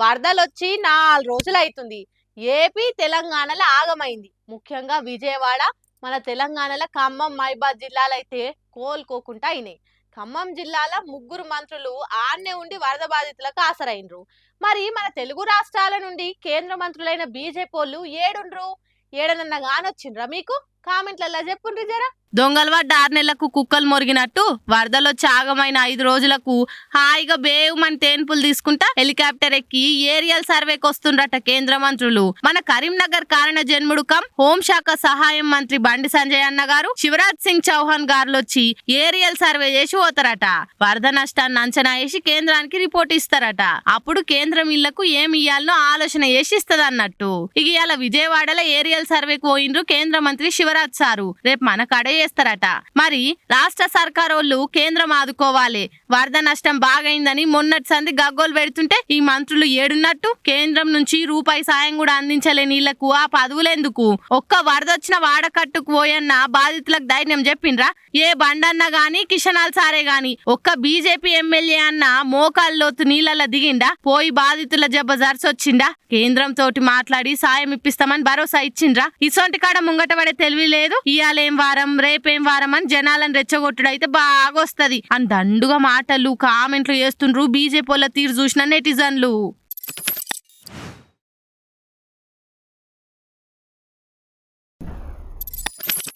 వరదలొచ్చి 4 రోజులైతుంది. AP, తెలంగాణల ఆగమైంది. ముఖ్యంగా విజయవాడ, మన తెలంగాణల ఖమ్మం, మైబాద్ జిల్లాలైతే కోలుకోకుండా అయినాయి. ఖమ్మం జిల్లాల ముగ్గురు మంత్రులు ఆడ్నే ఉండి వరద బాధితులకు ఆసరైనరు. మరి మన తెలుగు రాష్ట్రాల నుండి కేంద్ర మంత్రులైన బీజేపీలు ఏడుండ్రు? ఏడనన్నా గానొచ్చిండ్రా మీకు? కామెంట్లలో చెప్పుండ్రి జరా. దొంగలు పడ్డ 6 నెలలకు కుక్కలు మొరిగినట్టు వరదలొచ్చి ఆగమైన 5 రోజులకు హాయిగా బేవుమని తేన్పులు తీసుకుంటా హెలికాప్టర్ ఎక్కి ఏరియల్ సర్వేకి వస్తుండ్రట కేంద్ర మంత్రులు. మన కరీంనగర్ కారణ జన్ముడు హోంశాఖ సహాయం మంత్రి బండి సంజయ్ అన్న గారు, శివరాజ్ సింగ్ చౌహాన్ గారులు వచ్చి ఏరియల్ సర్వే చేసి పోతారట. వరద నష్టాన్ని అంచనా వేసి కేంద్రానికి రిపోర్ట్ ఇస్తారట. అప్పుడు కేంద్రం ఇళ్లకు ఏమి ఇయ్యాలనో ఆలోచన చేసి ఇస్తది అన్నట్టు. ఇక ఇవాళ విజయవాడలో ఏరియల్ సర్వేకి పోయిండ్రు కేంద్ర మంత్రి శివరాజ్ సారు. రేపు మన కడే చేస్తారట. మరి రాష్ట్ర సర్కారోళ్ళు కేంద్రం ఆదుకోవాలి, వరద నష్టం బాగైందని మొన్నటి సంది గగ్గోలు పెడుతుంటే ఈ మంత్రులు ఏడున్నట్టు? కేంద్రం నుంచి రూపాయి సాయం కూడా అందించలేని వీళ్లకు ఆ పదవులెందుకు? ఒక్క వరదొచ్చిన వాడకట్టుకు పోయన్న బాధితులకు ధైర్యం చెప్పిండ్రా? ఏ బండన్న గాని కిషనాల్ సారే గాని ఒక్క బీజేపీ ఎమ్మెల్యే అన్న మోకాల్లోతు నీళ్ళ దిగిండా? పోయి బాధితుల జబ్బ జర్సొచ్చిండా? కేంద్రం తోటి మాట్లాడి సాయం ఇప్పిస్తామని భరోసా ఇచ్చిండ్రా? ఇసొంటి కాడ ముంగట పడే తెలివి లేదు. ఇయాలేం వారం రేపేం వారం అని జనాలను రెచ్చగొట్టుడు అయితే బాగొస్తది అని దండుగా మాటలు కామెంట్లు చేస్తుండ్రు బీజేపీ వాళ్ళ తీరు చూసిన నెటిజన్లు.